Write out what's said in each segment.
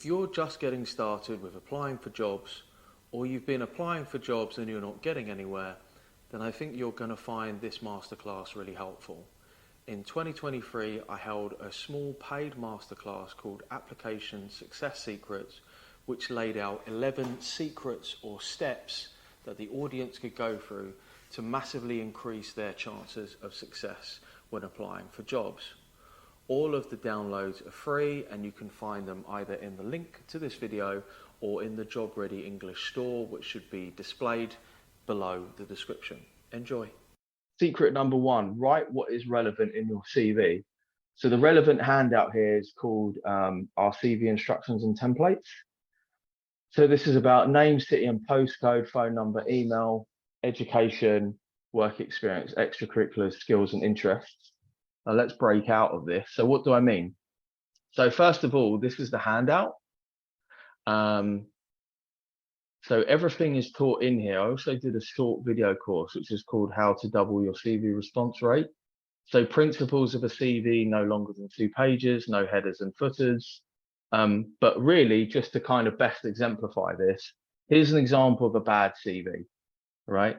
you're just getting started with applying for jobs, or you've been applying for jobs and you're not getting anywhere, then I think you're going to find this masterclass really helpful. In 2023, I held a small paid masterclass called Application Success Secrets, which laid out 11 secrets or steps that the audience could go through to massively increase their chances of success when applying for jobs. All of the downloads are free, and you can find them either in the link to this video or in the Job Ready English store, which should be displayed below the description. Enjoy. Secret number one, write what is relevant in your CV. So the relevant handout here is called our CV instructions and templates. So this is about name, city and postcode, phone number, email, education, work experience, extracurriculars, skills and interests. Now let's break out of this. So what do I mean? So first of all, this is the handout. So everything is taught in here. I also did a short video course, which is called How to Double Your CV Response Rate. So principles of a CV, no longer than 2 pages, no headers and footers. But really, just to kind of best exemplify this, here's an example of a bad CV, right?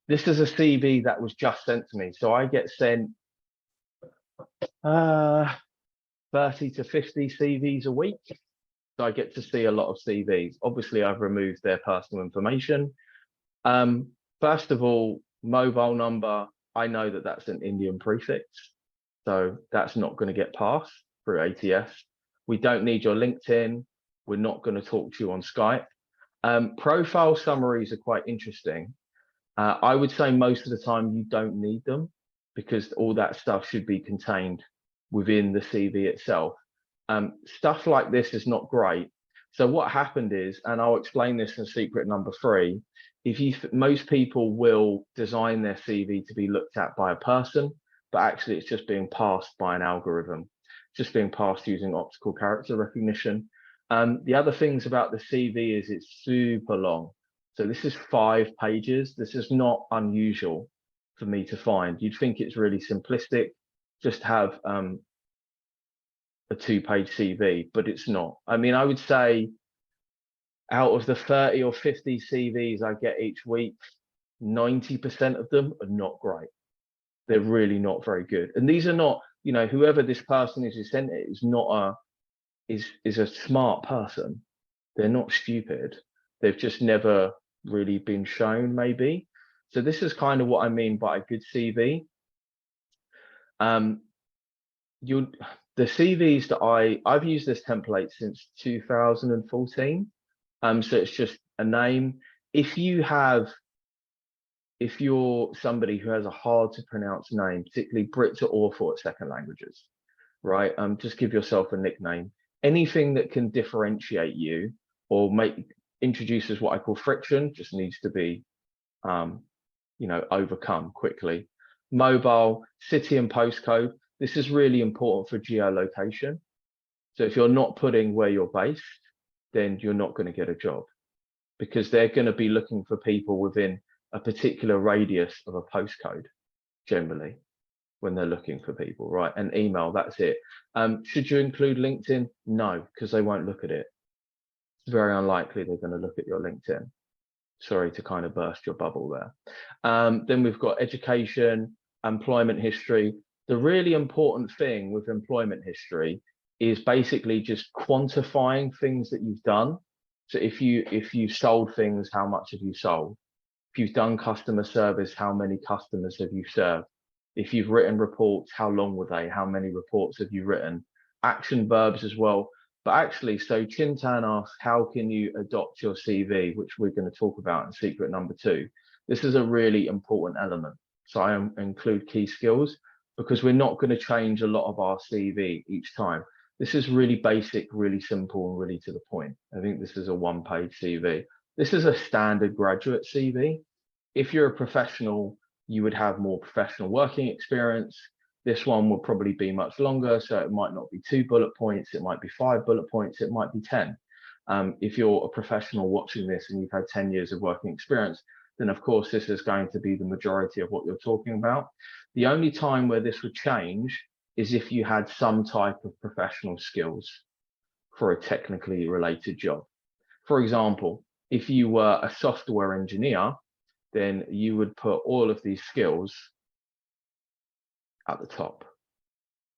This is a CV that was just sent to me. So I get sent 30 to 50 CVs a week. So I get to see a lot of CVs. Obviously, I've removed their personal information. First of all, mobile number, I know that that's an Indian prefix. So that's not going to get passed through ATS. We don't need your LinkedIn. We're not going to talk to you on Skype. Profile summaries are quite interesting. I would say most of the time you don't need them, because all that stuff should be contained within the CV itself. Stuff like this is not great. So what happened is, and I'll explain this in secret number 3, most people will design their CV to be looked at by a person, but actually it's just being passed by an algorithm, just being passed using optical character recognition. The other things about the CV is it's super long. So this is 5 pages. This is not unusual for me to find. You'd think it's really simplistic, just have a 2-page CV, but it's not. I mean, I would say out of the 30 or 50 CVs I get each week, 90% of them are not great. They're really not very good. And these are not, you know, whoever this person is who sent it is not is a smart person. They're not stupid. They've just never really been shown, maybe. So this is kind of what I mean by a good CV. The CVs that I've used this template since 2014. So it's just a name. If you're somebody who has a hard to pronounce name, particularly Brits are awful at second languages, right? Just give yourself a nickname. Anything that can differentiate you or introduces what I call friction just needs to be overcome quickly. Mobile, city and postcode. This is really important for geolocation. So if you're not putting where you're based, then you're not going to get a job, because they're going to be looking for people within a particular radius of a postcode generally when they're looking for people, right? And email, that's it. Should you include LinkedIn? No, because they won't look at it. It's very unlikely they're going to look at your LinkedIn. Sorry to kind of burst your bubble there. Then we've got education, employment history. The really important thing with employment history is basically just quantifying things that you've done. So if you've sold things, how much have you sold? If you've done customer service, how many customers have you served? If you've written reports, how long were they? How many reports have you written? Action verbs as well. But actually, so Chintan asks, how can you adopt your CV, which we're going to talk about in secret number 2. This is a really important element. So I include key skills, because we're not going to change a lot of our CV each time. This is really basic, really simple, and really to the point. I think this is a 1-page CV. This is a standard graduate CV. If you're a professional, you would have more professional working experience. This one will probably be much longer, so it might not be 2 bullet points, it might be 5 bullet points, it might be 10. If you're a professional watching this and you've had 10 years of working experience, then of course this is going to be the majority of what you're talking about. The only time where this would change is if you had some type of professional skills. for a technically related job. For example, if you were a software engineer, then you would put all of these skills at the top.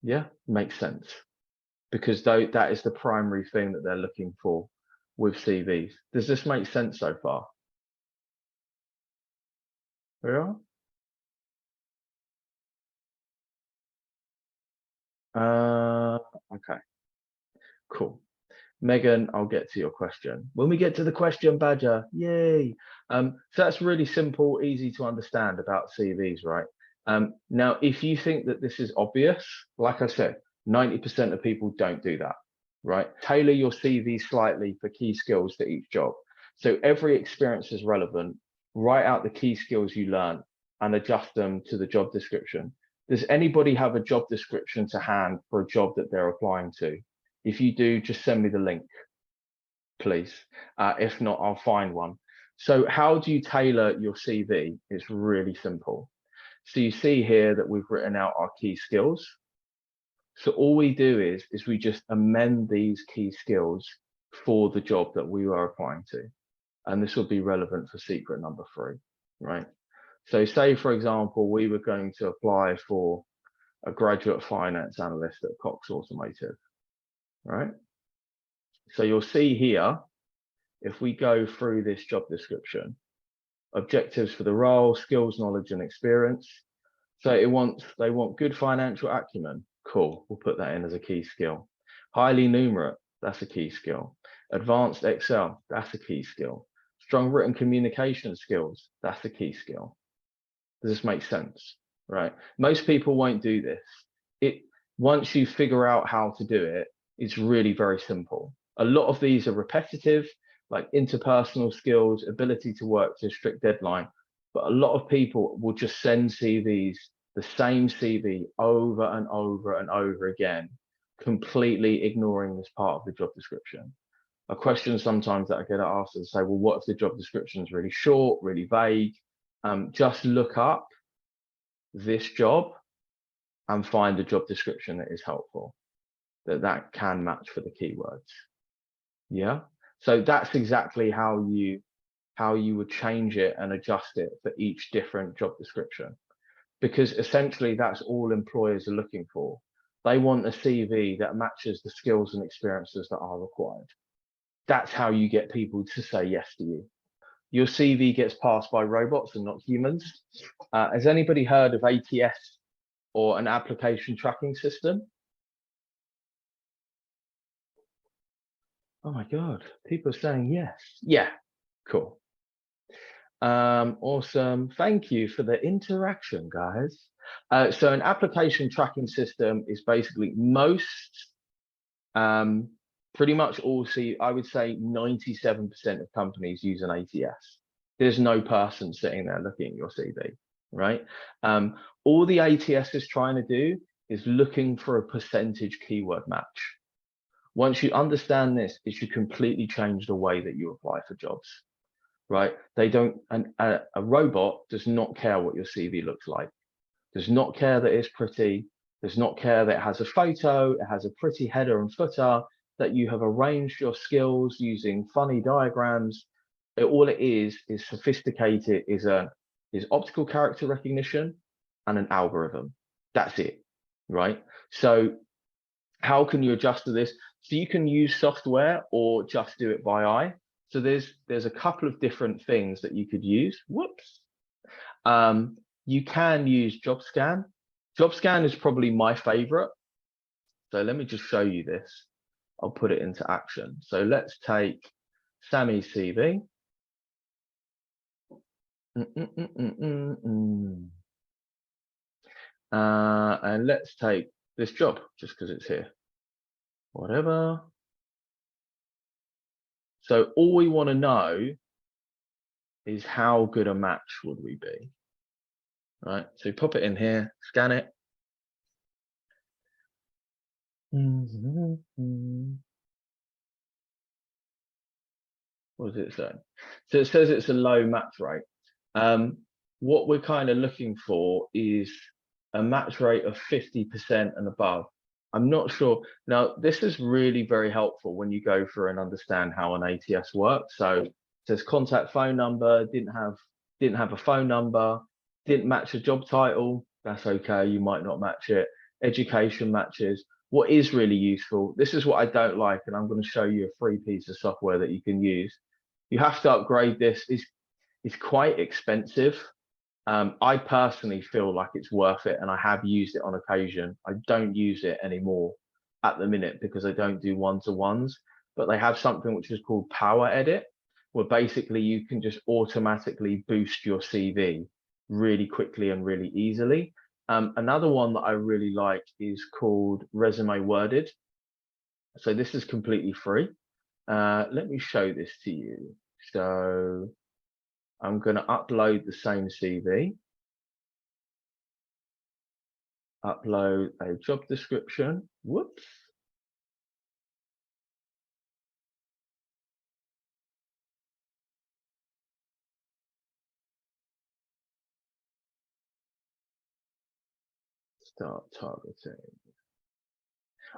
Yeah, makes sense. Because that is the primary thing that they're looking for with CVs. Does this make sense so far? Yeah. Okay, cool. Megan, I'll get to your question. When we get to the question, Badger, yay. So that's really simple, easy to understand about CVs, right? Now, if you think that this is obvious, like I said, 90% of people don't do that, right? Tailor your CV slightly for key skills to each job. So every experience is relevant. Write out the key skills you learn and adjust them to the job description. Does anybody have a job description to hand for a job that they're applying to? If you do, just send me the link, please. If not, I'll find one. So how do you tailor your CV? It's really simple. So you see here that we've written out our key skills. So all we do is we just amend these key skills for the job that we are applying to. And this will be relevant for secret number 3, right? So say, for example, we were going to apply for a graduate finance analyst at Cox Automotive, right? So you'll see here, if we go through this job description, objectives for the role, skills, knowledge, and experience. So they want good financial acumen. Cool, we'll put that in as a key skill. Highly numerate, that's a key skill. Advanced Excel, that's a key skill. Strong written communication skills, that's a key skill. Does this make sense? Right? Most people won't do this. Once you figure out how to do it, it's really very simple. A lot of these are repetitive, like interpersonal skills, ability to work to a strict deadline. But a lot of people will just send CVs, the same CV over and over and over again, completely ignoring this part of the job description. A question sometimes that I get asked is say, well, what if the job description is really short, really vague? Just look up this job and find a job description that is helpful, that can match for the keywords. Yeah. So that's exactly how you would change it and adjust it for each different job description, because essentially that's all employers are looking for. They want a CV that matches the skills and experiences that are required. That's how you get people to say yes to you. Your CV gets passed by robots and not humans. Has anybody heard of ATS or an application tracking system? Oh my God, people are saying yes. Yeah, cool. Awesome. Thank you for the interaction, guys. So an application tracking system is basically pretty much all, I would say 97% of companies use an ATS. There's no person sitting there looking at your CV, right? All the ATS is trying to do is looking for a percentage keyword match. Once you understand this, it should completely change the way that you apply for jobs, right? A robot does not care what your CV looks like, does not care that it's pretty, does not care that it has a photo, it has a pretty header and footer, that you have arranged your skills using funny diagrams. All it is sophisticated, is optical character recognition and an algorithm. That's it, right? So how can you adjust to this? So you can use software or just do it by eye. So there's a couple of different things that you could use. Whoops. You can use JobScan. JobScan is probably my favorite. So let me just show you this. I'll put it into action. So let's take Sammy's CV. And let's take this job just because it's here. Whatever. So all we want to know is how good a match would we be, right? So pop it in here, scan it. What does it say? So it says it's a low match rate. What we're kind of looking for is a match rate of 50% and above. I'm not sure. Now, this is really very helpful when you go through and understand how an ATS works. So it says contact phone number, didn't have a phone number, didn't match a job title. That's okay. You might not match it. Education matches. What is really useful, this is what I don't like, and I'm going to show you a free piece of software that you can use. You have to upgrade this. It's quite expensive. I personally feel like it's worth it, and I have used it on occasion. I don't use it anymore at the minute because I don't do one-to-ones, but they have something which is called Power Edit, where basically you can just automatically boost your CV really quickly and really easily. Another one that I really like is called Resume Worded. So this is completely free. Let me show this to you. So I'm going to upload the same CV, upload a job description. Whoops. Start targeting.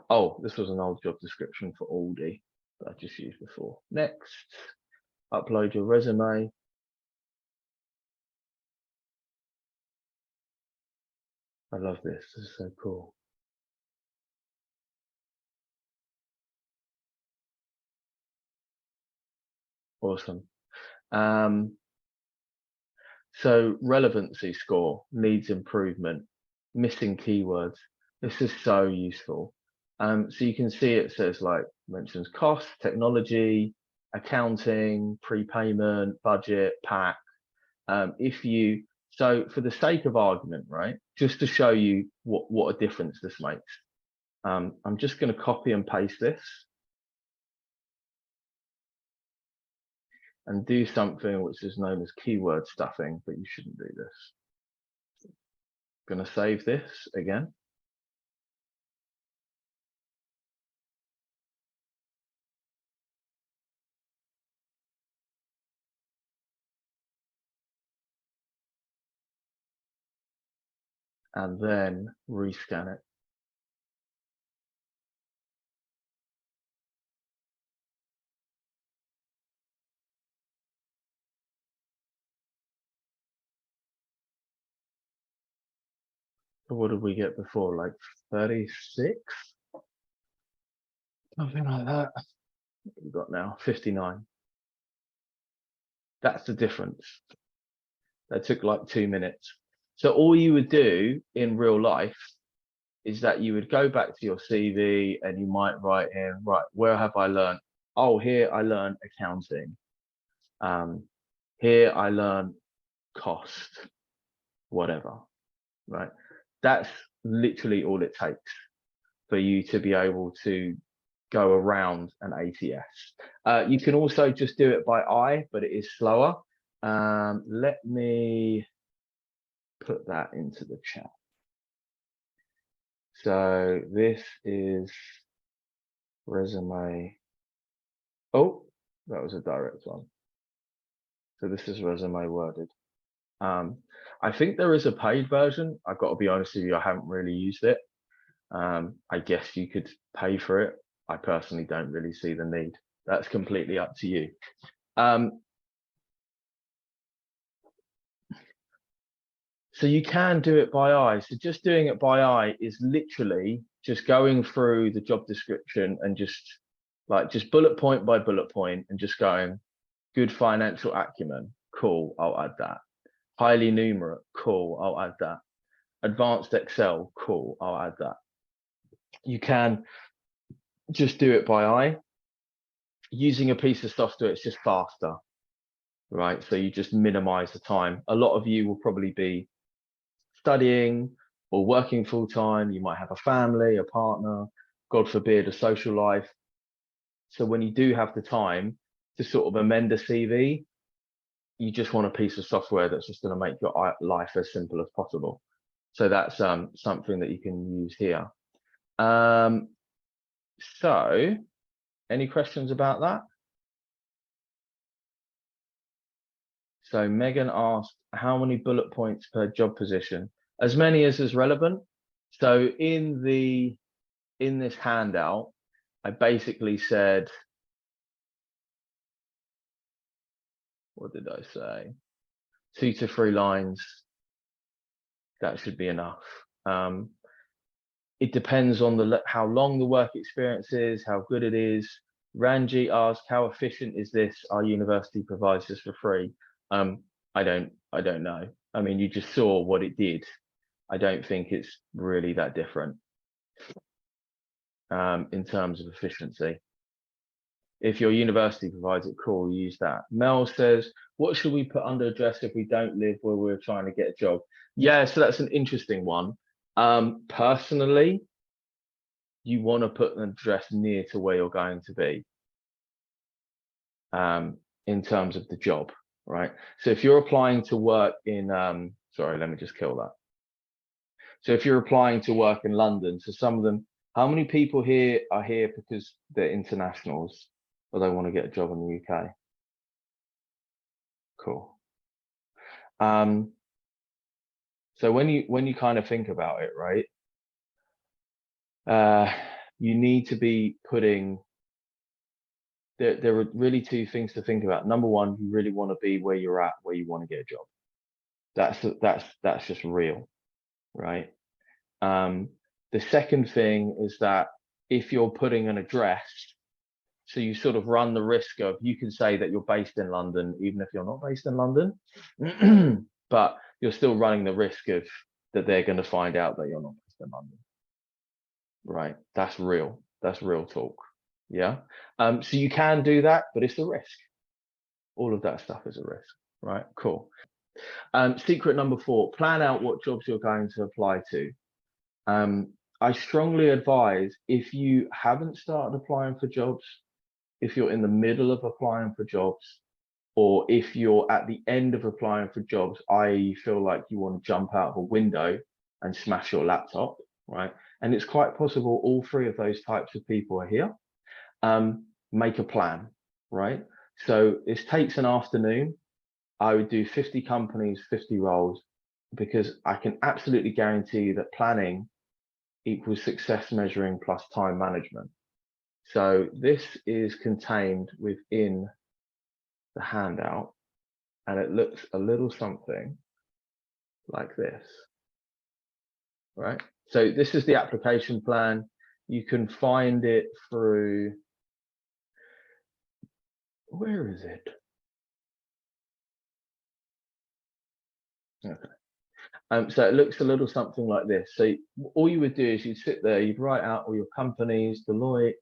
Oh, this was an old job description for Aldi that I just used before. Next, upload your resume. I love this. This is so cool. Awesome. So relevancy score needs improvement, missing keywords. This is so useful. So you can see it says like mentions cost, technology, accounting, prepayment, budget, pack. So for the sake of argument, right, just to show you what a difference this makes, I'm just going to copy and paste this and do something which is known as keyword stuffing, but you shouldn't do this. Going to save this again. And then rescan it. So what did we get before? Like 36? Something like that. What have we got now? 59. That's the difference. That took like 2 minutes. So all you would do in real life is that you would go back to your CV and you might write in, right, where have I learned? Oh, here I learned accounting. Here I learned cost, whatever, right? That's literally all it takes for you to be able to go around an ATS. You can also just do it by eye, but it is slower. Let me put that into the chat. So this is resume. Oh, that was a direct one. So this is resume worded. I think there is a paid version. I've got to be honest with you, I haven't really used it. I guess you could pay for it. I personally don't really see the need. That's completely up to you. So you can do it by eye. So just doing it by eye is literally just going through the job description and just bullet point by bullet point and just going, good financial acumen, cool, I'll add that. Highly numerate, cool, I'll add that. Advanced Excel, cool, I'll add that. You can just do it by eye. Using a piece of software, it's just faster, right? So you just minimize the time. A lot of you will probably be studying or working full time. You might have a family, a partner, God forbid, a social life. So when you do have the time to sort of amend a CV, you just want a piece of software that's just going to make your life as simple as possible. So that's something that you can use here. So any questions about that? So Megan asked, how many bullet points per job position? As many as is relevant. So in the in this handout, I basically said, what did I say? 2 to 3 lines. That should be enough. It depends on how long the work experience is, how good it is. Ranjit asked, how efficient is this? Our university provides this for free. I don't know. I mean, you just saw what it did. I don't think it's really that different in terms of efficiency. If your university provides it, cool, use that. Mel says, what should we put under address if we don't live where we're trying to get a job? Yeah, so that's an interesting one. Personally, you want to put an address near to where you're going to be in terms of the job, right? So if you're applying to work in, sorry, let me just kill that. So if you're applying to work in London, so some of them, how many people here are here because they're internationals or they want to get a job in the UK? Cool. So when you kind of think about it, right, you need to be putting, there are really 2 things to think about. Number one, you really want to be where you're at, where you want to get a job. That's just real, right? The second thing is that if you're putting an address, so you sort of run the risk of, you can say that you're based in London, even if you're not based in London, but you're still running the risk of that they're going to find out that you're not based in London, right? That's real talk. Yeah. So you can do that, but it's a risk. All of that stuff is a risk, right? Cool. Secret number 4, plan out what jobs you're going to apply to. I strongly advise, if you haven't started applying for jobs, if you're in the middle of applying for jobs, or if you're at the end of applying for jobs, i.e. feel like you want to jump out of a window and smash your laptop, right? And it's quite possible all 3 of those types of people are here. Make a plan, right? So this takes an afternoon. I would do 50 companies, 50 roles, because I can absolutely guarantee you that planning equals success measuring plus time management. So this is contained within the handout, and it looks a little something like this, right? So this is the application plan. You can find it through, where is it? Okay. So it looks a little something like this. So all you would do is you'd sit there, you'd write out all your companies, Deloitte,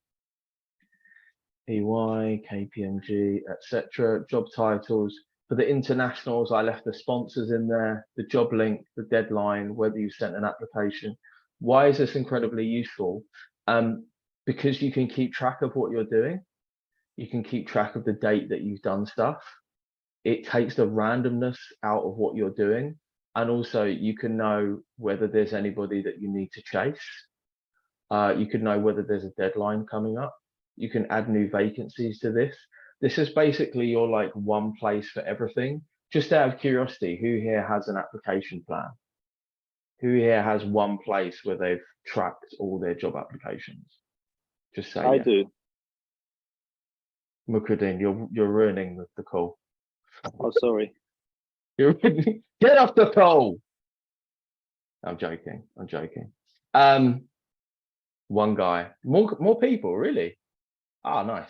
EY, KPMG, etc., job titles. For the internationals, I left the sponsors in there, the job link, the deadline, whether you sent an application. Why is this incredibly useful? Because you can keep track of what you're doing. You can keep track of the date that you've done stuff. It takes the randomness out of what you're doing. And also you can know whether there's anybody that you need to chase. You can know whether there's a deadline coming up. You can add new vacancies to this. This is basically your like one place for everything. Just out of curiosity, who here has an application plan? Who here has one place where they've tracked all their job applications? Just say I yeah. do. Mukruddin, you're ruining the call. Oh, sorry. Get off the call. I'm joking. One guy. More people, really? Ah, nice.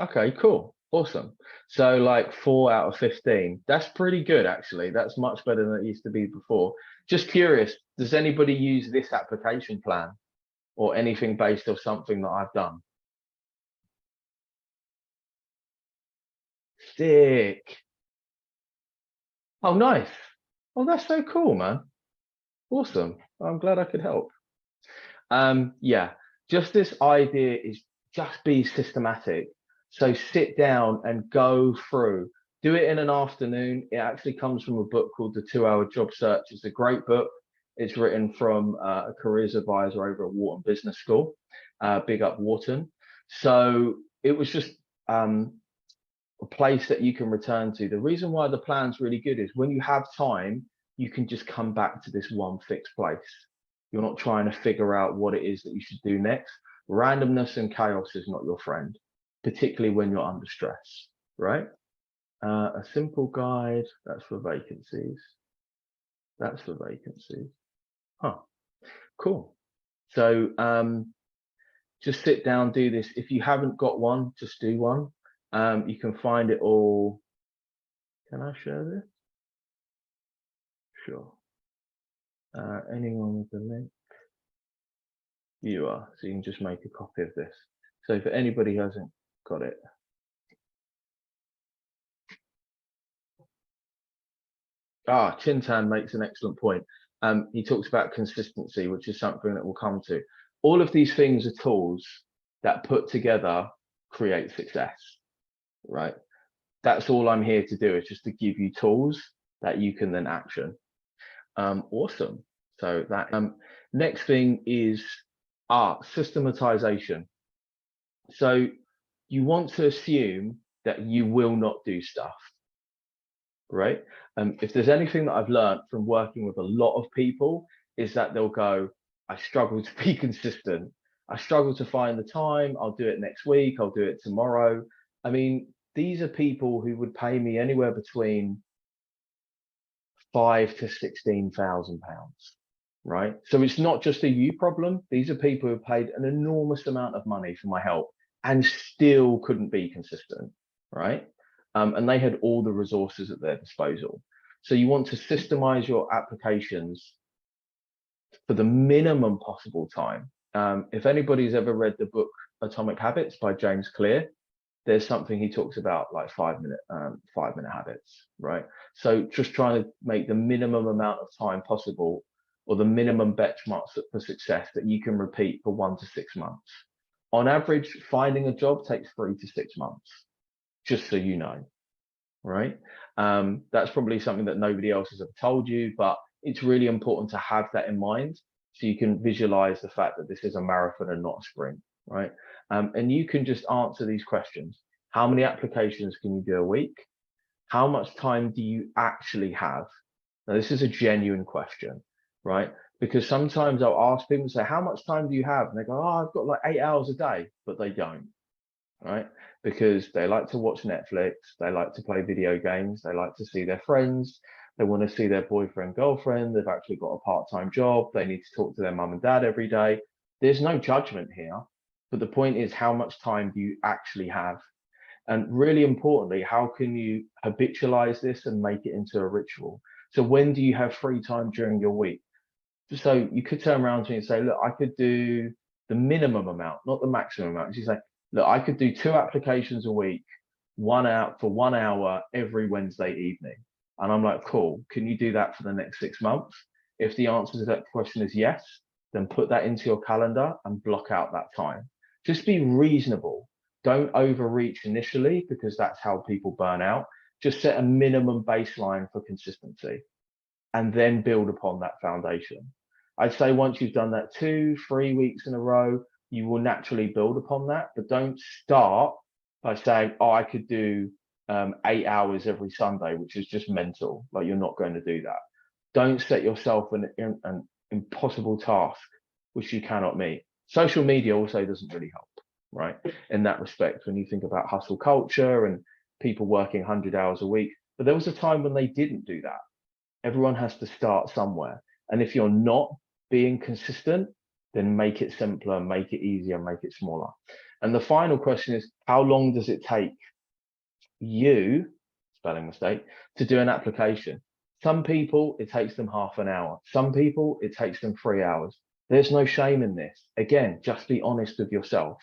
Okay, cool. Awesome. So like 4 out of 15. That's pretty good, actually. That's much better than it used to be before. Just curious, does anybody use this application plan or anything based off something that I've done? Sick. Oh, nice. Oh, that's so cool, man. Awesome. I'm glad I could help. Yeah, just this idea is just be systematic. So sit down and go through. Do it in an afternoon. It actually comes from a book called The 2-Hour Job Search. It's a great book. It's written from a careers advisor over at Wharton Business School. Big up Wharton. So it was just a place that you can return to. The reason why the plan's really good is when you have time, you can just come back to this one fixed place. You're not trying to figure out what it is that you should do next. Randomness and chaos is not your friend, particularly when you're under stress, right? A simple guide, that's for vacancies. That's for vacancies. Huh, cool. So just sit down, do this. If you haven't got one, just do one. You can find it all. Can I share this? Sure. Anyone with the link? You are. So you can just make a copy of this. So for anybody who hasn't got it. Chintan makes an excellent point. He talks about consistency, which is something that we'll come to. All of these things are tools that put together create success, right? That's all I'm here to do, is just to give you tools that you can then action. Awesome. So that next thing is systematization. So you want to assume that you will not do stuff, right? If there's anything that I've learned from working with a lot of people, is that they'll go, I struggle to be consistent. I struggle to find the time. I'll do it next week. I'll do it tomorrow. I mean, these are people who would pay me anywhere between £5,000 to £16,000, right? So it's not just a you problem. These are people who paid an enormous amount of money for my help and still couldn't be consistent, right? And they had all the resources at their disposal. So you want to systemize your applications for the minimum possible time. If anybody's ever read the book Atomic Habits by James Clear, there's something he talks about, like 5-minute habits, right? So just trying to make the minimum amount of time possible, or the minimum benchmarks for success that you can repeat for 1 to 6 months. On average, finding a job takes 3 to 6 months, just so you know, right? That's probably something that nobody else has ever told you, but it's really important to have that in mind, so you can visualize the fact that this is a marathon and not a sprint, right? And you can just answer these questions. How many applications can you do a week? How much time do you actually have? Now, this is a genuine question, right? Because sometimes I'll ask people, say, how much time do you have? And they go, oh, I've got like 8 hours a day, but they don't, right? Because they like to watch Netflix, they like to play video games, they like to see their friends, they want to see their boyfriend, girlfriend, they've actually got a part-time job, they need to talk to their mum and dad every day. There's no judgment here, but the point is, how much time do you actually have? And really importantly, how can you habitualize this and make it into a ritual? So when do you have free time during your week? So you could turn around to me and say, look, I could do the minimum amount, not the maximum amount. You say, look, I could do 2 applications a week, 1 hour for 1 hour every Wednesday evening. And I'm like, cool, can you do that for the next 6 months? If the answer to that question is yes, then put that into your calendar and block out that time. Just be reasonable. Don't overreach initially, because that's how people burn out. Just set a minimum baseline for consistency and then build upon that foundation. I'd say once you've done that 2-3 weeks in a row, you will naturally build upon that, but don't start by saying, oh, I could do 8 hours every Sunday, which is just mental. Like, you're not going to do that. Don't set yourself an impossible task which you cannot meet. Social media also doesn't really help, right? In that respect, when you think about hustle culture and people working 100 hours a week, but there was a time when they didn't do that. Everyone has to start somewhere. And if you're not being consistent, then make it simpler, make it easier, make it smaller. And the final question is, how long does it take you, spelling mistake, to do an application? Some people, it takes them half an hour. Some people, it takes them 3 hours. There's no shame in this. Again, just be honest with yourself.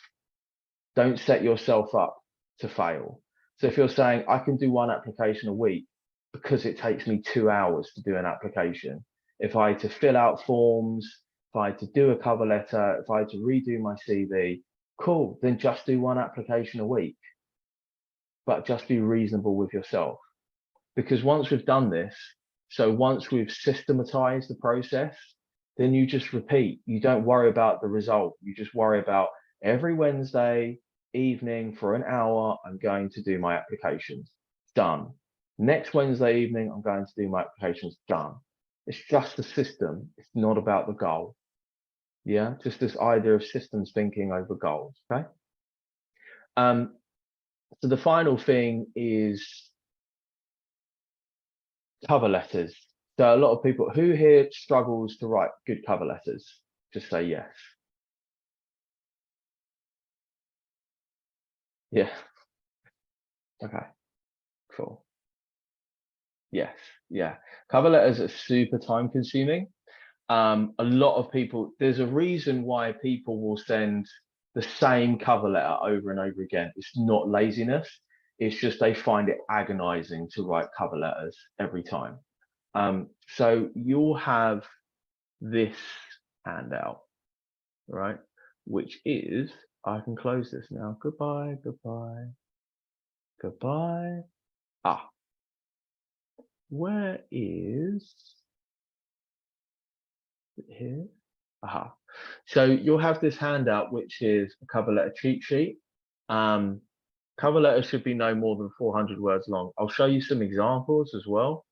Don't set yourself up to fail. So if you're saying, I can do 1 application a week because it takes me 2 hours to do an application, if I had to fill out forms, if I had to do a cover letter, if I had to redo my CV, cool, then just do 1 application a week. But just be reasonable with yourself. Because once we've done this, so once we've systematized the process, then you just repeat. You don't worry about the result. You just worry about every Wednesday evening for an hour, I'm going to do my applications. Done. Next Wednesday evening, I'm going to do my applications. Done. It's just a system. It's not about the goal. Yeah, just this idea of systems thinking over goals. Okay. So the final thing is cover letters. So a lot of people, who here struggles to write good cover letters? Just say yes. Yeah. Okay. Cool. Yes. Yeah. Cover letters are super time consuming. A lot of people, there's a reason why people will send the same cover letter over and over again. It's not laziness. It's just they find it agonizing to write cover letters every time. So you'll have this handout, right? Which is, I can close this now. Goodbye, goodbye, goodbye. Ah, where is it here? Aha. So you'll have this handout, which is a cover letter cheat sheet. Cover letter should be no more than 400 words long. I'll show you some examples as well.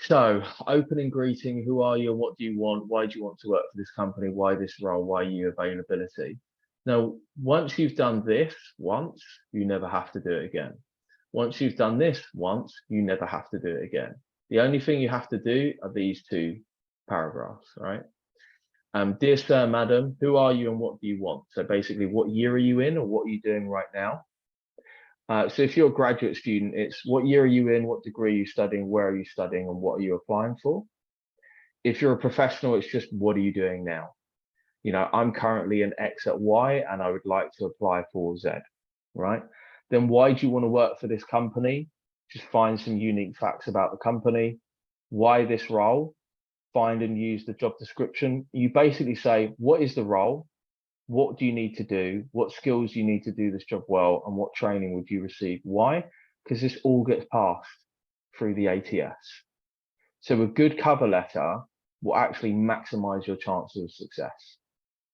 So, opening greeting, who are you, what do you want, why do you want to work for this company, why this role, why you availability. Now, once you've done this once, you never have to do it again. Once you've done this once, you never have to do it again. The only thing you have to do are these two paragraphs, right? Dear sir, madam, who are you and what do you want? So basically, what year are you in or what are you doing right now? So if you're a graduate student, it's what year are you in, what degree are you studying, where are you studying, and what are you applying for? If you're a professional, it's just what are you doing now? You know, I'm currently an X at Y and I would like to apply for Z, right? Then why do you want to work for this company? Just find some unique facts about the company. Why this role? Find and use the job description. You basically say, what is the role? What do you need to do? What skills do you need to do this job well? And what training would you receive? Why? Because this all gets passed through the ATS. So a good cover letter will actually maximize your chances of success,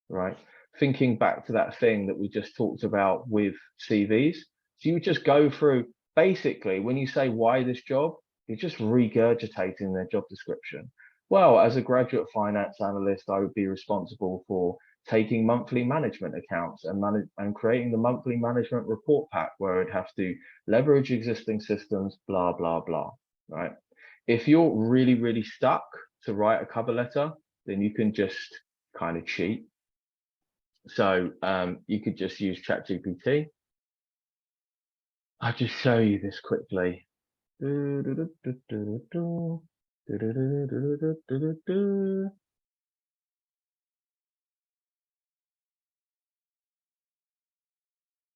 right? Thinking back to that thing that we just talked about with CVs. So you just go through, basically, when you say why this job, you're just regurgitating their job description. Well, as a graduate finance analyst, I would be responsible for taking monthly management accounts and creating the monthly management report pack where I'd have to leverage existing systems, blah, blah, blah, right? If you're really, really stuck to write a cover letter, then you can just kind of cheat. So you could just use ChatGPT. I'll just show you this quickly.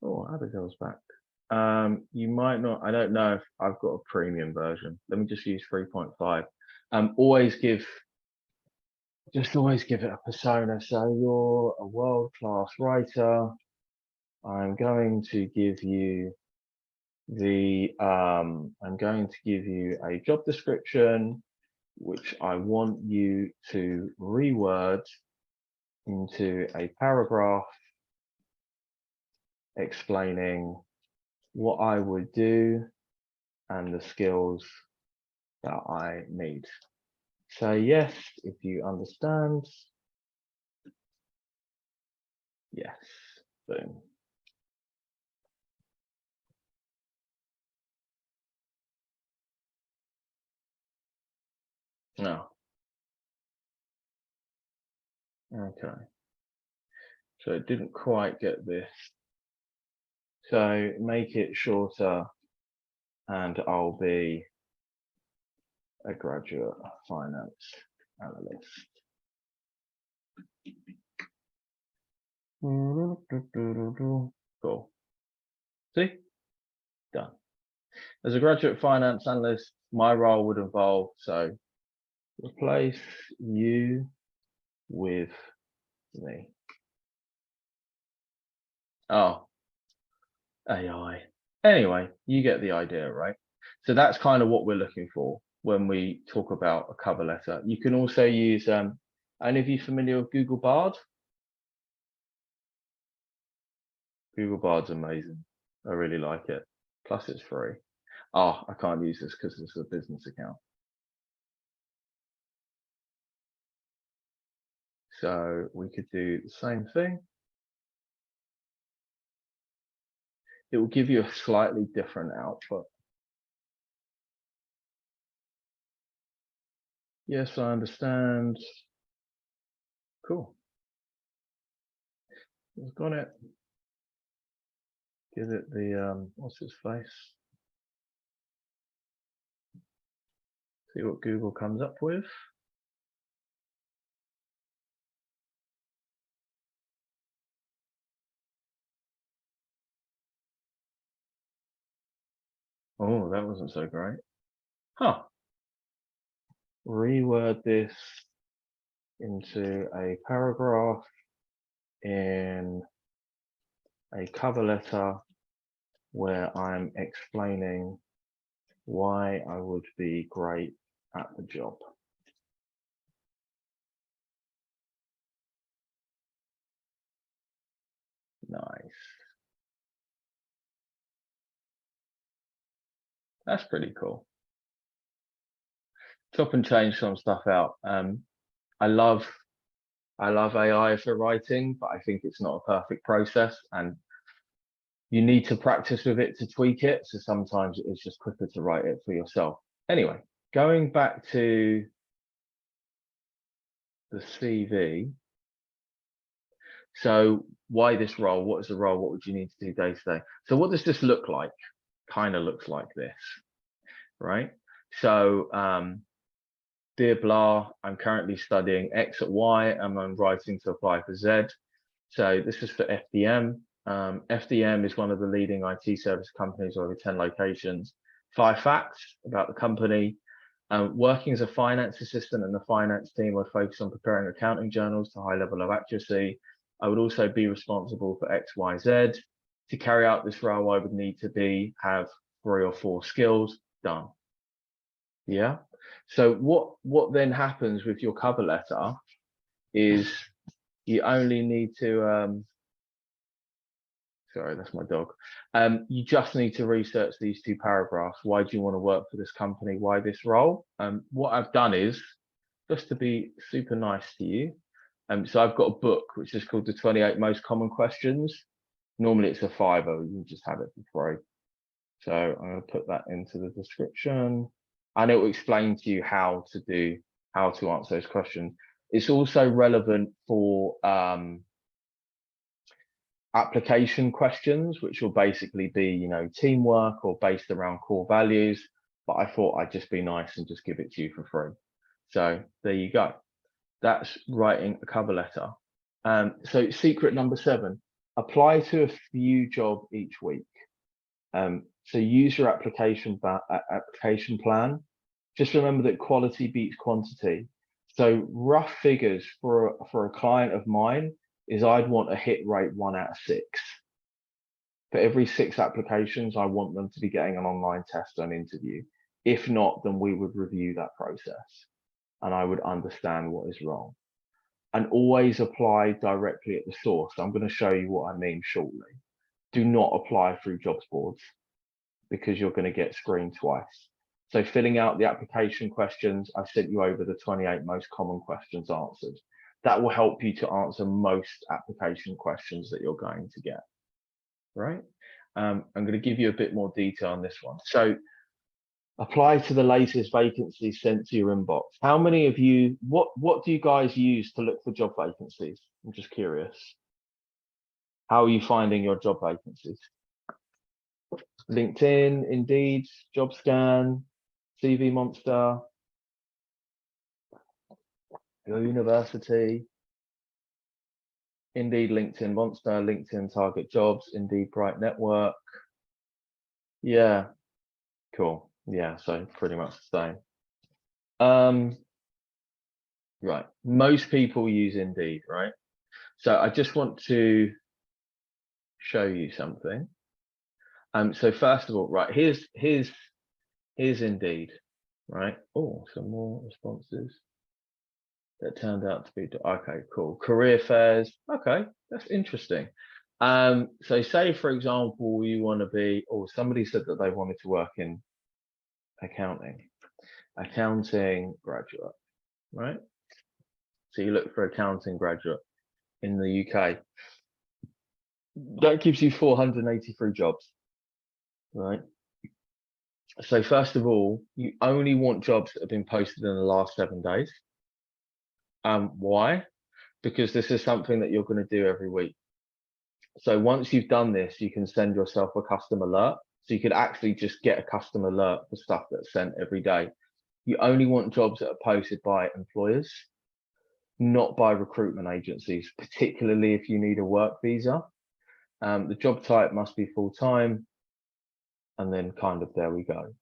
Oh, Abigail's back. You might not, I don't know if I've got a premium version. Let me just use 3.5. Just always give it a persona. So you're a world-class writer. I'm going to give you a job description, which I want you to reword into a paragraph explaining what I would do and the skills that I need. Say yes if you understand. Yes. Boom. No. Okay. So it didn't quite get this. So make it shorter and I'll be a graduate finance analyst. Cool. See? Done. As a graduate finance analyst, my role would involve, so replace you with me. Oh, AI. Anyway, you get the idea, right? So that's kind of what we're looking for when we talk about a cover letter. You can also use, any of you familiar with Google Bard? Google Bard's amazing. I really like it. Plus it's free. Oh, I can't use this because it's a business account. So we could do the same thing. It will give you a slightly different output. Yes, I understand. Cool. I've got it. Give it the, what's its face? See what Google comes up with. Oh, that wasn't so great. Huh. Reword this into a paragraph in a cover letter where I'm explaining why I would be great at the job. Nice. That's pretty cool. Chop and change some stuff out. I love AI for writing, but I think it's not a perfect process, and you need to practice with it to tweak it. So sometimes it's just quicker to write it for yourself. Anyway, going back to the CV. So why this role? What is the role? What would you need to do day to day? So what does this look like? Kind of looks like this, right? So dear blah, I'm currently studying X at Y and I'm writing to apply for Z. So this is for FDM. FDM is one of the leading IT service companies, over 10 locations. 5 facts about the company. Working as a finance assistant in the finance team, would focus on preparing accounting journals to high level of accuracy. I would also be responsible for X, Y, Z. To carry out this role, I would need to have 3 or 4 skills done. Yeah. So what then happens with your cover letter is you only need to sorry, that's my dog. You just need to research these 2 paragraphs. Why do you want to work for this company? Why this role? What I've done is, just to be super nice to you, so I've got a book which is called the 28 Most Common Questions. Normally it's a £5, you can just have it for free. So I'm going to put that into the description, and it will explain to you how to answer those questions. It's also relevant for application questions, which will basically be, teamwork or based around core values. But I thought I'd just be nice and just give it to you for free. So there you go. That's writing a cover letter. So secret number 7, apply to a few jobs each week. So use your application plan. Just remember that quality beats quantity. So rough figures for a client of mine is I'd want a hit rate 1 out of 6. For every 6 applications, I want them to be getting an online test or an interview. If not, then we would review that process and I would understand what is wrong. And always apply directly at the source. I'm going to show you what I mean shortly. Do not apply through jobs boards because you're going to get screened twice. So filling out the application questions, I've sent you over the 28 most common questions answered. That will help you to answer most application questions that you're going to get, right? I'm going to give you a bit more detail on this one. So apply to the latest vacancies sent to your inbox. How many of you, what do you guys use to look for job vacancies? I'm just curious. How are you finding your job vacancies? LinkedIn, Indeed, JobScan, CV Monster, your university, Indeed, LinkedIn Monster, LinkedIn Target Jobs, Indeed Bright Network. Yeah, cool. Yeah, so pretty much the same. Right, most people use Indeed, right? So I just want to show you something. So first of all, right, here's Indeed, right? Oh, some more responses that turned out to be, okay, cool. Career fairs, okay, that's interesting. So say for example, you want to be, somebody said that they wanted to work in accounting graduate, right? So you look for accounting graduate in the UK. That gives you 483 jobs, right? So first of all, you only want jobs that have been posted in the last 7 days. Why? Because this is something that you're going to do every week. So once you've done this, you can send yourself a custom alert. So you could actually just get a custom alert for stuff that's sent every day. You only want jobs that are posted by employers, not by recruitment agencies, particularly if you need a work visa. The job type must be full-time, and then kind of there we go,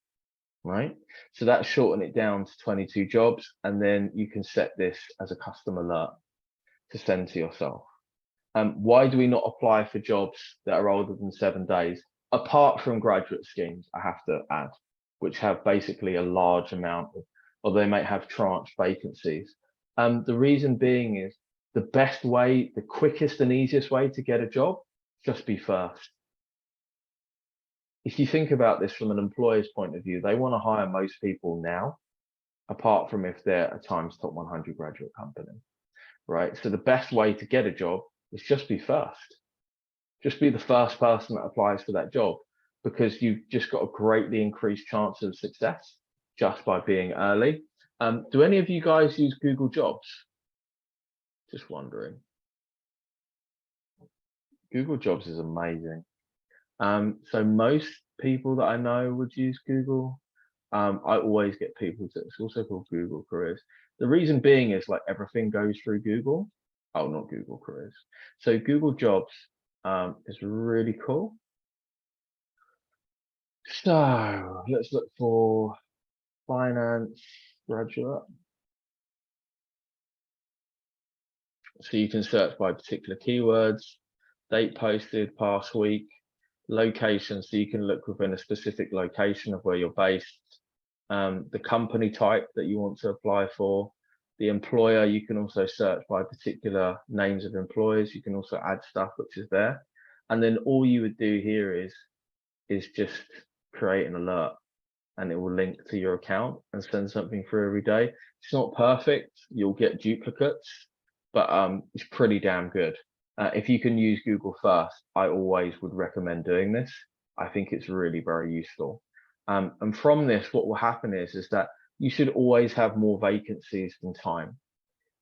right? So that's shorten it down to 22 jobs, and then you can set this as a custom alert to send to yourself. Why do we not apply for jobs that are older than 7 days, apart from graduate schemes, I have to add, which have basically a large amount of, or they might have tranche vacancies. The reason being is the best way, the quickest and easiest way to get a job, just be first. If you think about this from an employer's point of view, they want to hire most people now, apart from if they're a Times Top 100 graduate company, right? So the best way to get a job is just be first. Just be the first person that applies for that job, because you've just got a greatly increased chance of success just by being early. Do any of you guys use Google Jobs? Just wondering. Google Jobs is amazing. So most people that I know would use Google. I always get people to, it's also called Google Careers. The reason being is like everything goes through Google. Oh, not Google Careers. So Google Jobs is really cool. So let's look for finance graduate. So you can search by particular keywords, date posted, past week, location. So you can look within a specific location of where you're based, the company type that you want to apply for, the employer. You can also search by particular names of employers. You can also add stuff which is there. And then all you would do here is just create an alert, and it will link to your account and send something through every day. It's not perfect. You'll get duplicates, but it's pretty damn good. If you can use Google first, I always would recommend doing this. I think it's really very useful. And from this, what will happen is that you should always have more vacancies than time.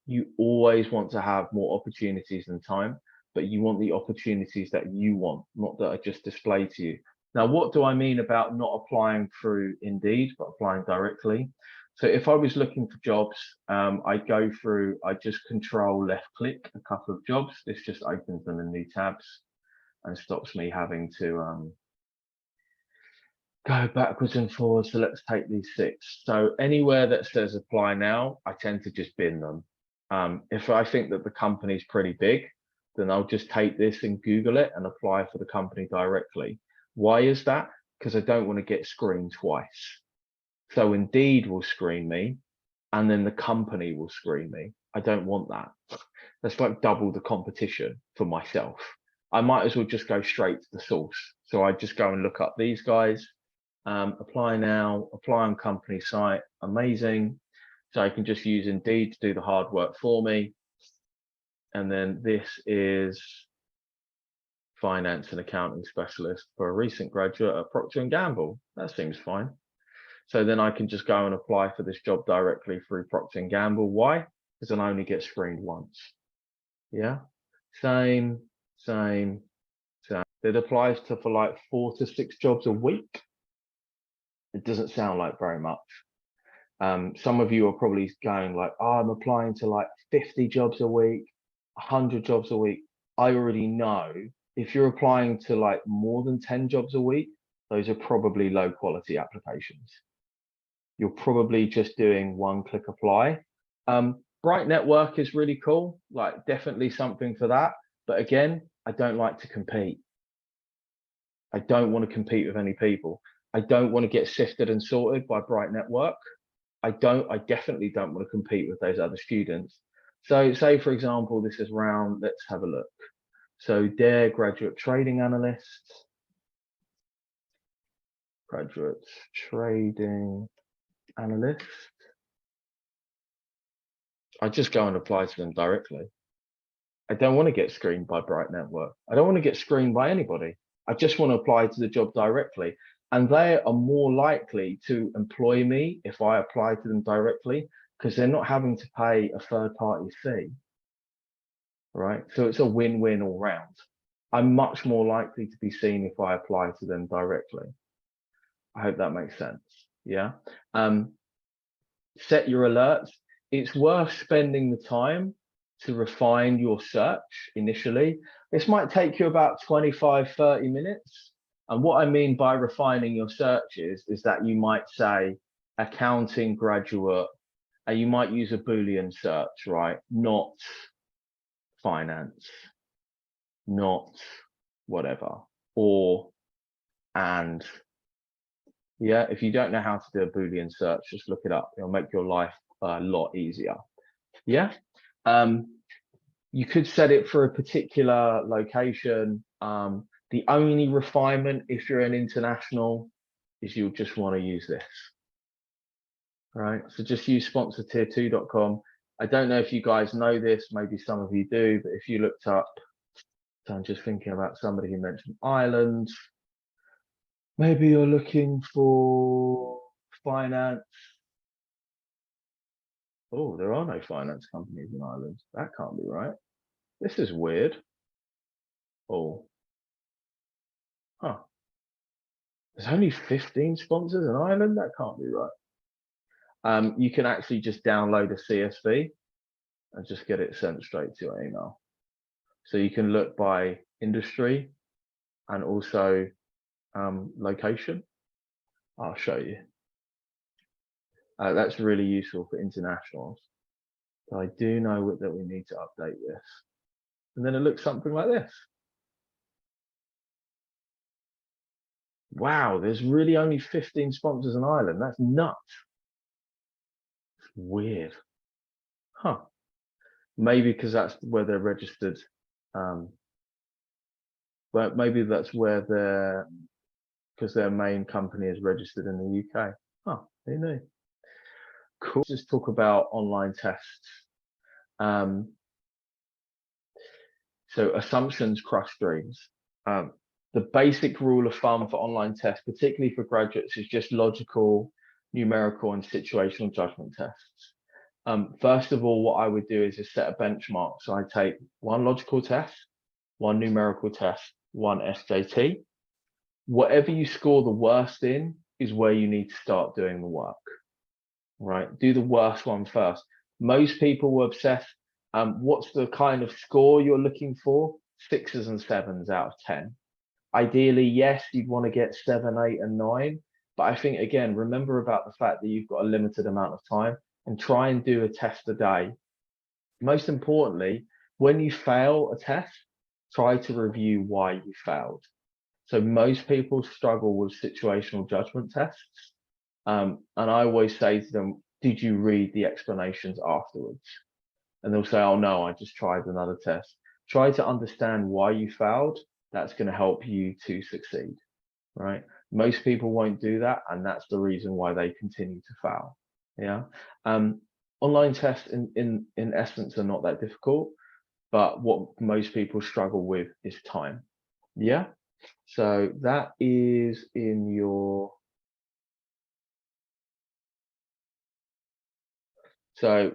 You always want to have more opportunities than time, but you want the opportunities that you want, not that are just displayed to you. Now, what do I mean about not applying through Indeed, but applying directly? So if I was looking for jobs, I'd go through, I just control left click a couple of jobs. This just opens them in new tabs and stops me having to go backwards and forwards. So let's take these 6. So anywhere that says apply now, I tend to just bin them. If I think that the company's pretty big, then I'll just take this and Google it and apply for the company directly. Why is that? Because I don't want to get screened twice. So Indeed will screen me, and then the company will screen me. I don't want that. That's like double the competition for myself. I might as well just go straight to the source. So I just go and look up these guys, apply now, apply on company site, amazing. So I can just use Indeed to do the hard work for me. And then this is finance and accounting specialist for a recent graduate at Procter & Gamble. That seems fine. So then I can just go and apply for this job directly through Procter & Gamble. Why? Because I only get screened once. Yeah, same. It applies to for like 4 to 6 jobs a week. It doesn't sound like very much. Some of you are probably going like, oh, I'm applying to like 50 jobs a week, 100 jobs a week. I already know if you're applying to like more than 10 jobs a week, those are probably low quality applications. You're probably just doing one-click apply. Bright Network is really cool, like definitely something for that. But again, I don't like to compete. I don't want to compete with any people. I don't want to get sifted and sorted by Bright Network. I definitely don't want to compete with those other students. So say, for example, this is round, let's have a look. So DARE graduate trading analyst, graduate trading analyst. I just go and apply to them directly. I don't want to get screened by Bright Network. I don't want to get screened by anybody. I just want to apply to the job directly. And they are more likely to employ me if I apply to them directly because they're not having to pay a third party fee. Right. So it's a win-win all round. I'm much more likely to be seen if I apply to them directly. I hope that makes sense. Yeah. Set your alerts. It's worth spending the time to refine your search initially. This might take you about 25, 30 minutes. And what I mean by refining your searches is that you might say accounting graduate, and you might use a Boolean search, right? Not finance, not whatever, or and. Yeah, if you don't know how to do a Boolean search, just look it up. It'll make your life a lot easier. Yeah. You could set it for a particular location. The only refinement if you're an international is you'll just want to use this. All right. So just use sponsortier2.com. I don't know if you guys know this, maybe some of you do, but if you looked up, so I'm just thinking about somebody who mentioned Ireland. Maybe you're looking for finance. Oh, there are no finance companies in Ireland. That can't be right. This is weird. Oh, huh. There's only 15 sponsors in Ireland. That can't be right. You can actually just download a CSV and just get it sent straight to your email. So you can look by industry and also location. I'll show you. That's really useful for internationals. So I do know that we need to update this. And then it looks something like this. Wow, there's really only 15 sponsors in Ireland. That's nuts. It's weird. Huh. Maybe because that's where they're registered. But maybe that's where because their main company is registered in the UK. Huh, who knew? Cool. Let's just talk about online tests. So assumptions crush dreams. The basic rule of thumb for online tests, particularly for graduates, is just logical, numerical, and situational judgment tests. First of all, what I would do is just set a benchmark. So I take one logical test, one numerical test, one SJT. Whatever you score the worst in is where you need to start doing the work, right? Do the worst one first. Most people will obsess. What's the kind of score you're looking for? 6s and 7s out of 10. Ideally, yes, you'd want to get 7, 8, and 9. But I think, again, remember about the fact that you've got a limited amount of time and try and do a test a day. Most importantly, when you fail a test, try to review why you failed. So most people struggle with situational judgment tests. And I always say to them, did you read the explanations afterwards? And they'll say, oh no, I just tried another test. Try to understand why you failed. That's going to help you to succeed, right? Most people won't do that, and that's the reason why they continue to fail. Yeah. Online tests in essence are not that difficult, but what most people struggle with is time. Yeah. So that is in your. So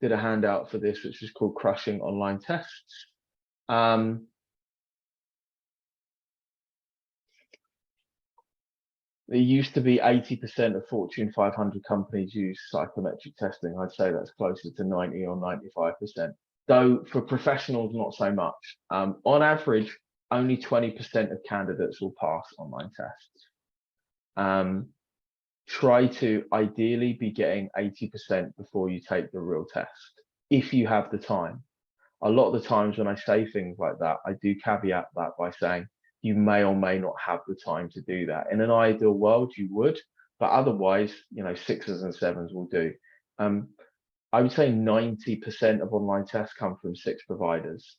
did a handout for this, which is called Crushing Online Tests. It used to be 80% of Fortune 500 companies use psychometric testing. I'd say that's closer to 90 or 95%. Though for professionals, not so much. On average, only 20% of candidates will pass online tests. Try to ideally be getting 80% before you take the real test, if you have the time. A lot of the times when I say things like that, I do caveat that by saying, you may or may not have the time to do that. In an ideal world, you would, but otherwise, 6s and 7s will do. I would say 90% of online tests come from 6 providers.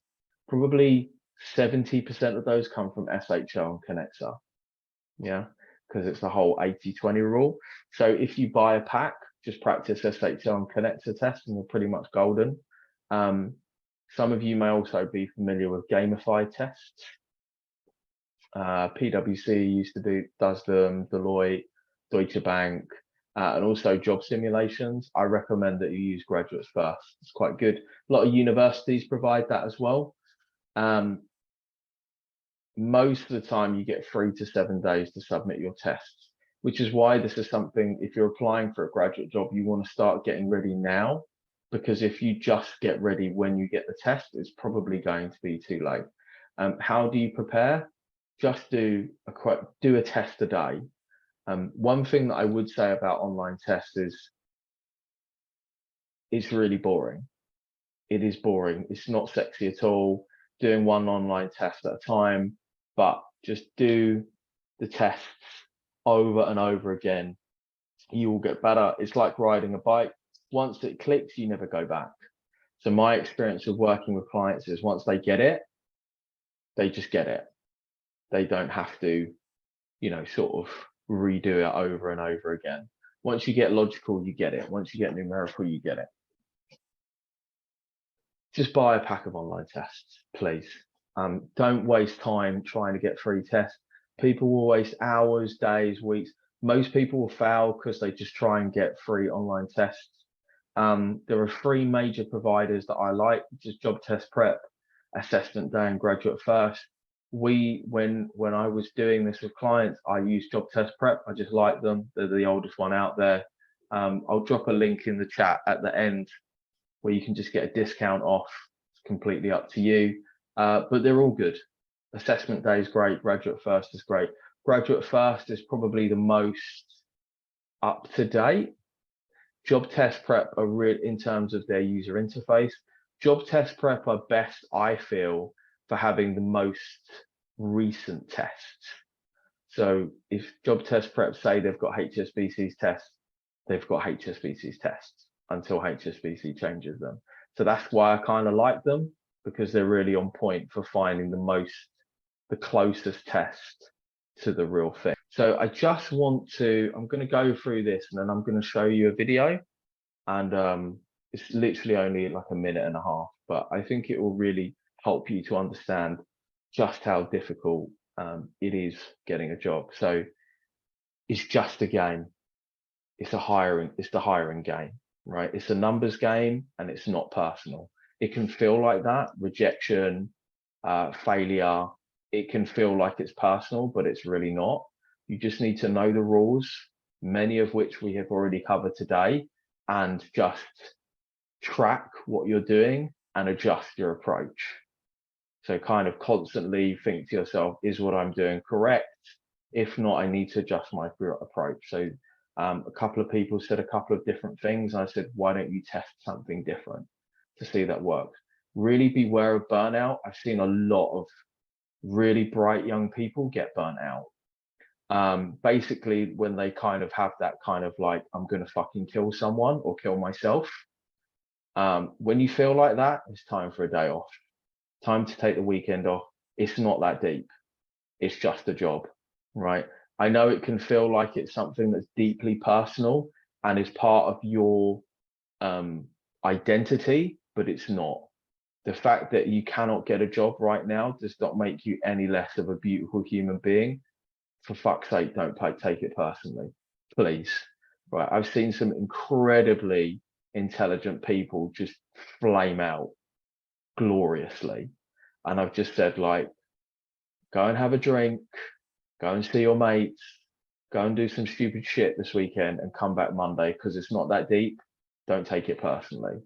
Probably 70% of those come from SHL and Connexa. Yeah, because it's the whole 80-20 rule. So if you buy a pack, just practice SHL and connector tests, and you're pretty much golden. Some of you may also be familiar with gamified tests. PwC does them, Deloitte, Deutsche Bank, and also job simulations. I recommend that you use Graduates First. It's quite good. A lot of universities provide that as well. Most of the time you get 3 to 7 days to submit your tests, which is why this is something, if you're applying for a graduate job, you want to start getting ready now, because if you just get ready when you get the test, it's probably going to be too late. How do you prepare? Just do a test a day. One thing that I would say about online tests is it's really boring. It is boring. It's not sexy at all. Doing one online test at a time, but just do the tests over and over again. You will get better. It's like riding a bike. Once it clicks, you never go back. So my experience of working with clients is once they get it, they just get it. They don't have to, sort of redo it over and over again. Once you get logical, you get it. Once you get numerical, you get it. Just buy a pack of online tests, please. Don't waste time trying to get free tests. People will waste hours, days, weeks. Most people will fail because they just try and get free online tests. There are 3 major providers that I like, which is Job Test Prep, Assessment Day, and Graduate First. When I was doing this with clients, I used Job Test Prep. I just like them. They're the oldest one out there. I'll drop a link in the chat at the end where you can just get a discount off. It's completely up to you, but they're all good. Assessment Day is great. Graduate First is great. Graduate First is probably the most up to date. Job Test Prep are real in terms of their user interface. Job Test Prep are best, I feel, for having the most recent tests. So if Job Test Prep say they've got HSBC's tests, they've got HSBC's tests until HSBC changes them. So that's why I kind of like them, because they're really on point for finding the closest test to the real thing. So I just want to, I'm going to go through this and then I'm going to show you a video, and it's literally only like a minute and a half, but I think it will really help you to understand just how difficult it is getting a job. So it's just a game. It's the hiring game, right? It's a numbers game and it's not personal. It can feel like that, rejection, failure. It can feel like it's personal, but it's really not. You just need to know the rules, many of which we have already covered today, and just track what you're doing and adjust your approach. So kind of constantly think to yourself, is what I'm doing correct? If not, I need to adjust my approach. So a couple of people said a couple of different things. I said, why don't you test something different to see that works? Really beware of burnout. I've seen a lot of really bright young people get burnt out. Basically, when they kind of have that kind of like, I'm going to fucking kill someone or kill myself. When you feel like that, it's time for a day off. Time to take the weekend off. It's not that deep. It's just a job, right? I know it can feel like it's something that's deeply personal and is part of your identity, but it's not. The fact that you cannot get a job right now does not make you any less of a beautiful human being. For fuck's sake, don't take it personally, please. Right? I've seen some incredibly intelligent people just flame out gloriously, and I've just said, like, go and have a drink, go and see your mates, go and do some stupid shit this weekend and come back Monday, because it's not that deep. Don't take it personally.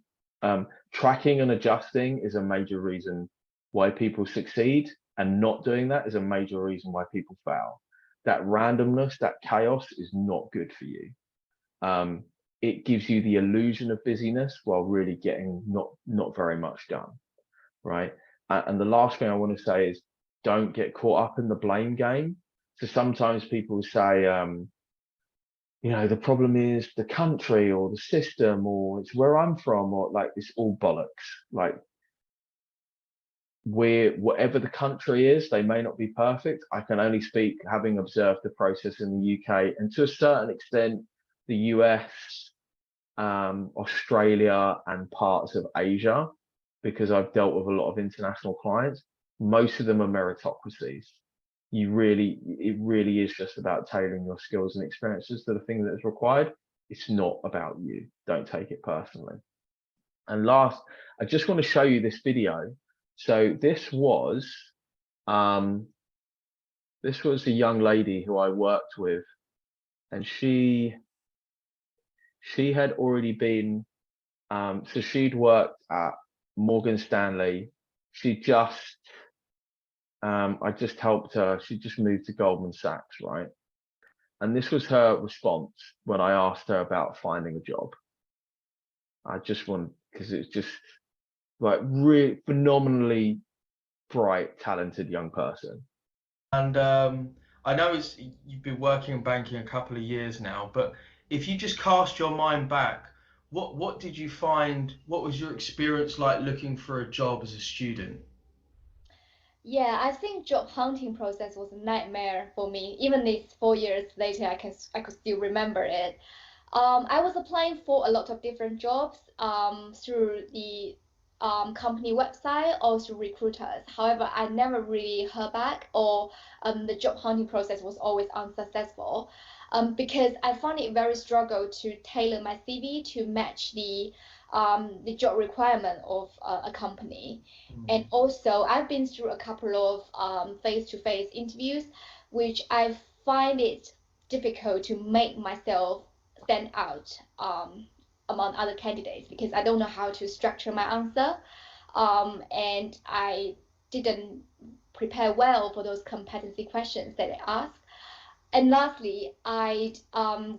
Tracking and adjusting is a major reason why people succeed, and not doing that is a major reason why people fail. That randomness, that chaos is not good for you. It gives you the illusion of busyness while really getting not very much done, right? And the last thing I want to say is, don't get caught up in the blame game. So sometimes people say, the problem is the country or the system, or it's where I'm from, or like, it's all bollocks. Like, whatever the country is, they may not be perfect. I can only speak having observed the process in the UK, and to a certain extent, the US, Australia and parts of Asia, because I've dealt with a lot of international clients. Most of them are meritocracies. It really is just about tailoring your skills and experiences to the thing that is required. It's not about you. Don't take it personally. And last, I just want to show you this video. So this was a young lady who I worked with, and she had already been, so she'd worked at Morgan Stanley. I just helped her. She just moved to Goldman Sachs, right? And this was her response when I asked her about finding a job. Because it's just like really phenomenally bright, talented young person. And I know you've been working in banking a couple of years now, but if you just cast your mind back, what did you find? What was your experience like looking for a job as a student? Yeah, I think job hunting process was a nightmare for me. Even this 4 years later, I could still remember it. I was applying for a lot of different jobs through the company website or through recruiters. However, I never really heard back, or the job hunting process was always unsuccessful because I found it very struggle to tailor my CV to match the job requirement of a company. And also, I've been through a couple of face-to-face interviews, which I find it difficult to make myself stand out among other candidates because I don't know how to structure my answer, and I didn't prepare well for those competency questions that they ask. And lastly, I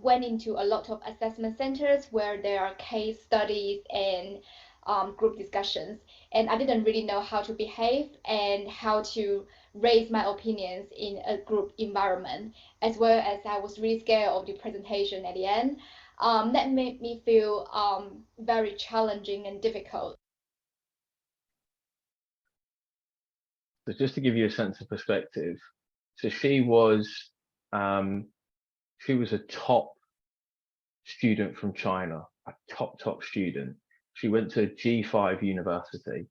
went into a lot of assessment centers where there are case studies and group discussions, and I didn't really know how to behave and how to raise my opinions in a group environment, as well as I was really scared of the presentation at the end. That made me feel very challenging and difficult. So just to give you a sense of perspective, so she was a top student from China, a top student. She went to G5 university,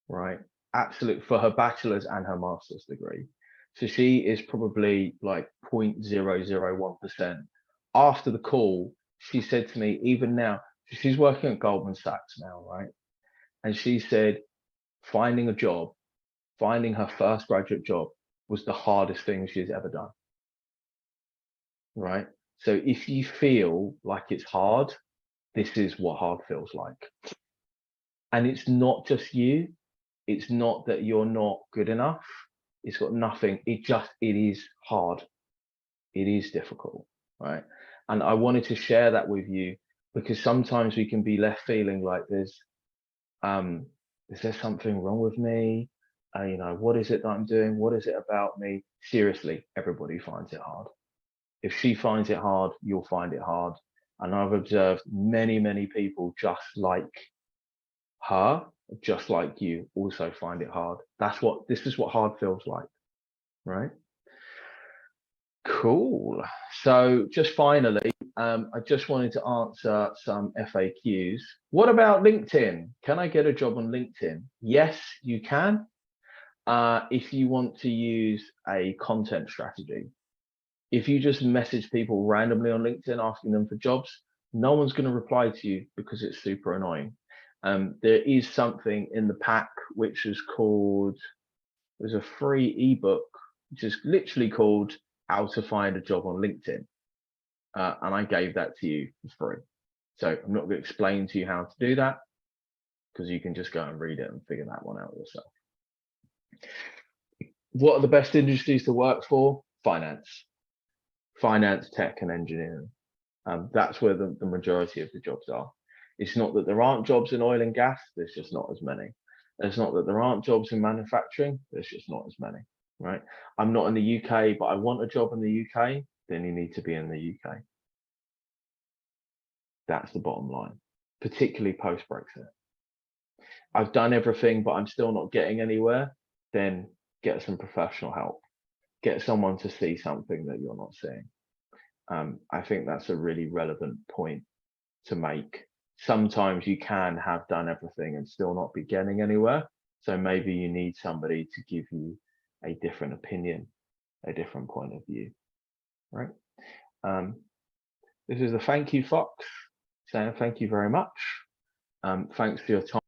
right? Absolute for her bachelor's and her master's degree. So she is probably like 0.001%. After the call, she said to me, even now, she's working at Goldman Sachs now, right? And she said, finding a job, finding her first graduate job was the hardest thing she's ever done, right? So if you feel like it's hard, this is what hard feels like. And it's not just you. It's not that you're not good enough. It's got nothing. It is hard. It is difficult, right? And I wanted to share that with you because sometimes we can be left feeling like is there something wrong with me? What is it that I'm doing? What is it about me? Seriously, everybody finds it hard. If she finds it hard, you'll find it hard. And I've observed many people just like her, just like you, also find it hard. This is what hard feels like, right? Cool. So just finally, I just wanted to answer some FAQs. What about LinkedIn? Can I get a job on LinkedIn? Yes, you can. If you want to use a content strategy. If you just message people randomly on LinkedIn asking them for jobs, no one's going to reply to you because it's super annoying. There is something in the pack which is called, there's a free ebook, which is literally called How to Find a Job on LinkedIn. And I gave that to you for free. So I'm not going to explain to you how to do that because you can just go and read it and figure that one out yourself. What are the best industries to work for? Finance, tech, and engineering. That's where the majority of the jobs are. It's not that there aren't jobs in oil and gas, there's just not as many. It's not that there aren't jobs in manufacturing, there's just not as many, right? I'm not in the UK, but I want a job in the UK, then you need to be in the UK. That's the bottom line, particularly post-Brexit. I've done everything, but I'm still not getting anywhere, then get some professional help. Get someone to see something that you're not seeing. I think that's a really relevant point to make. Sometimes you can have done everything and still not be getting anywhere. So maybe you need somebody to give you a different opinion, a different point of view, right? This is a thank you, Fox, saying thank you very much. Thanks for your time.